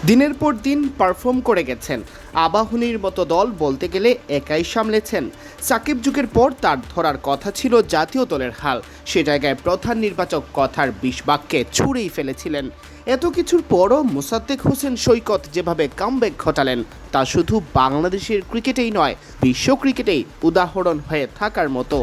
দিনের পর দিন পারফর্ম করে গেছেন। আবাহনীর মতো দল বলতে গেলে একাই সামলেছেন। সাকিব যুগের পর তার ধরার কথা ছিল জাতীয় দলের হাল। সে জায়গায় প্রধান নির্বাচক কথার ২০ বাক্যে ছুঁড়েই ফেলেছিলেন। এত কিছুর পরও মোসাদ্দেক হোসেন সৈকত যেভাবে কামব্যাক ঘটালেন তা শুধু বাংলাদেশের ক্রিকেটেই নয়, বিশ্ব ক্রিকেটেই উদাহরণ হয়ে থাকার মতো।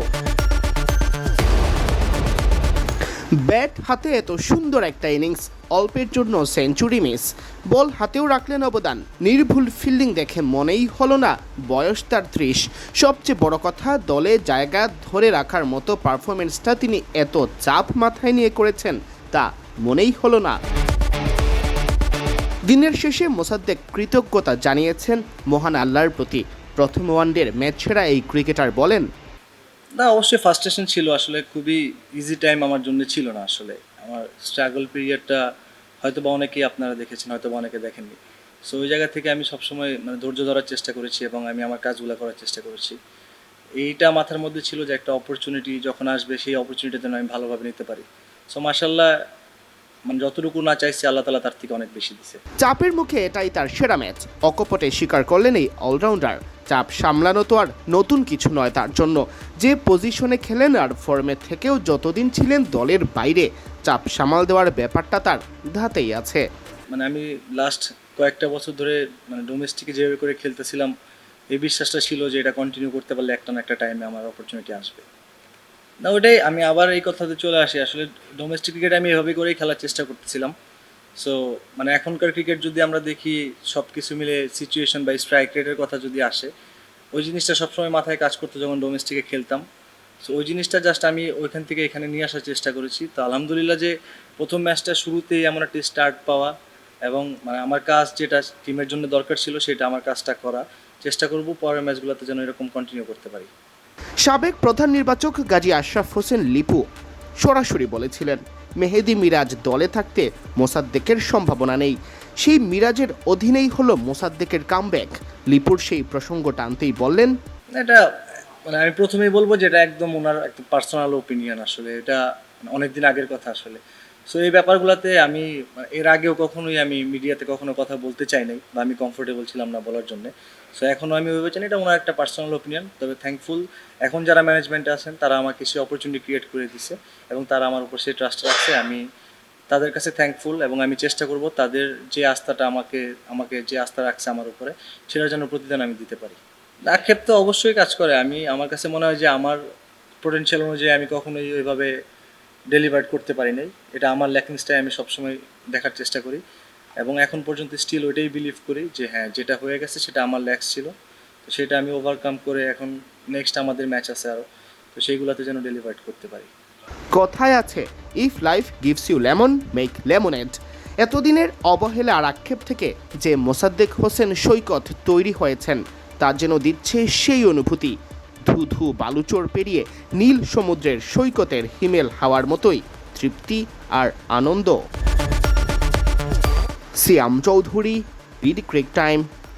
ব্যাট হাতে এত সুন্দর একটা ইনিংস, অল্পের জন্য সেঞ্চুরি মিস। বল হাতেও রাখলেন অবদান। নির্ভুল ফিল্ডিং দেখে মনেই হলো না বয়স তার ৩০। সবচেয়ে বড় কথা, দলে জায়গা ধরে রাখার মতো পারফরমেন্সটা তিনি এত চাপ মাথায় নিয়ে করেছেন তা মনেই হলো না। দিনের শেষে মোসাদ্দেক কৃতজ্ঞতা জানিয়েছেন মহান আল্লাহর প্রতি। প্রথম ওয়ানডের ম্যাচ সেরা এই ক্রিকেটার বলেন, না, অবশ্যই ফার্স্ট্রেশন ছিল। আসলে খুবই ইজি টাইম আমার জন্য ছিল না। আসলে আমার স্ট্রাগল পিরিয়ডটা হয়তো বা অনেকেই আপনারা দেখেছেন, হয়তো বা অনেকে দেখেননি। সো ওই জায়গা থেকে আমি সবসময় ধৈর্য ধরার চেষ্টা করেছি এবং আমি আমার কাজগুলো করার চেষ্টা করেছি। এইটা মাথার মধ্যে ছিল যে একটা অপরচুনিটি যখন আসবে সেই অপরচুনিটি যেন আমি ভালোভাবে নিতে পারি। সো মাশাআল্লাহ, যতটুকু না চাইছি আল্লাহ তাআলা তার থেকে অনেক বেশি দিছে। চাপের মুখে এটাই তার সেরা ম্যাচ, অকপটে স্বীকার করলেন এই অলরাউন্ডার। চাপ সামলানো তো আর নতুন কিছু নয় তার জন্য। যে পজিশনে খেলেন আর ফর্মে থেকেও যতদিন ছিলেন দলের বাইরে, চাপ সামাল দেওয়ার ব্যাপারটা তার ধাতেই আছে। আমি লাস্ট কয়েকটা বছর ধরে ডোমেস্টিকে যেভাবে করে খেলতেছিলাম, এই বিশ্বাসটা ছিল যে এটা কন্টিনিউ করতে পারলে একটা না একটা টাইমে আমার অপরচুনিটি আসবে। না, ওটাই আমি আবার এই কথাতে চলে আসি। আসলে ডোমেস্টিক ক্রিকেট আমি এভাবে করেই খেলার চেষ্টা করতেছিলাম। সো এখনকার ক্রিকেট যদি আমরা দেখি, সব কিছু মিলে সিচুয়েশন বা স্ট্রাইক রেটের কথা যদি আসে, ওই জিনিসটা সবসময় মাথায় কাজ করতো যখন ডোমেস্টিকে খেলতাম। সো ওই জিনিসটা জাস্ট আমি ওইখান থেকে এখানে নিয়ে আসার চেষ্টা করেছি। তো আলহামদুলিল্লাহ যে প্রথম ম্যাচটা শুরুতেই এমন একটা স্টার্ট পাওয়া এবং আমার কাজ যেটা টিমের জন্য দরকার ছিল সেটা আমার কাজটা করা চেষ্টা করব, পরের ম্যাচগুলোতে যেন এরকম কন্টিনিউ করতে পারি। সাবেক প্রধান নির্বাচক গাজী আশরাফ হোসেন লিপু সরাসরি বলেছিলেন, মেহেদী মিরাজ দলে থাকতে মোসাদ্দেকের সম্ভাবনা নেই। সেই মিরাজের অধীনেই হলো মোসাদ্দেকের কামব্যাক। লিপুর সেই প্রসঙ্গ টানতেই বললেন, এটা আমি প্রথমেই বলবো যে এটা একদম ওনার একটা পার্সোনাল ওপিনিয়ন। আসলে এটা অনেকদিন আগের কথা আসলে। সো এই ব্যাপারগুলোতে আমি এর আগেও কখনোই আমি মিডিয়াতে কখনো কথা বলতে চাই নাই বা আমি কমফোর্টেবল ছিলাম না বলার জন্য। সো এখনও আমি ভেবেছি এটা ওনার একটা পার্সোনাল ওপিনিয়ন। তবে থ্যাঙ্কফুল এখন যারা ম্যানেজমেন্টে আছেন তারা আমাকে সে অপরচুনিটি ক্রিয়েট করে দিছে এবং তারা আমার উপর সেই ট্রাস্ট রাখছে। আমি তাদের কাছে থ্যাঙ্কফুল এবং আমি চেষ্টা করব তাদের যে আস্থাটা আমাকে যে আস্থা রাখছে আমার উপরে, সেটার জন্য প্রতিদান আমি দিতে পারি। আক্ষেপ তো অবশ্যই কাজ করে। আমার কাছে মনে হয় যে আমার পোটেনশিয়াল অনুযায়ী আমি কখনোই ওইভাবে ডেলিভার করতে পারি নাই। এটা আমার ল্যাকিংসটাই আমি সবসময় দেখার চেষ্টা করি এবং এখন পর্যন্ত স্টিল ওইটাই বিলিভ করি যে হ্যাঁ, যেটা হয়ে গেছে সেটা আমার ল্যাক্স ছিল। তো সেটা আমি ওভারকাম করে এখন নেক্সট আমাদের ম্যাচ আছে আরও, তো সেইগুলোতে যেন ডেলিভার করতে পারি। কথায় আছে, if life gives you lemon make lemonade. এতদিনের অবহেলা আর আক্ষেপ থেকে যে মোসাদ্দেক হোসেন সৈকত তৈরি হয়েছেন তা যেন দিচ্ছে সেই অনুভূতি। ধু ধু বালুচর পেরিয়ে নীল সমুদ্রের সৈকতের হিমেল হাওয়ার মতোই তৃপ্তি আর আনন্দ। সিয়াম চৌধুরী, বিডি ক্রিক টাইম।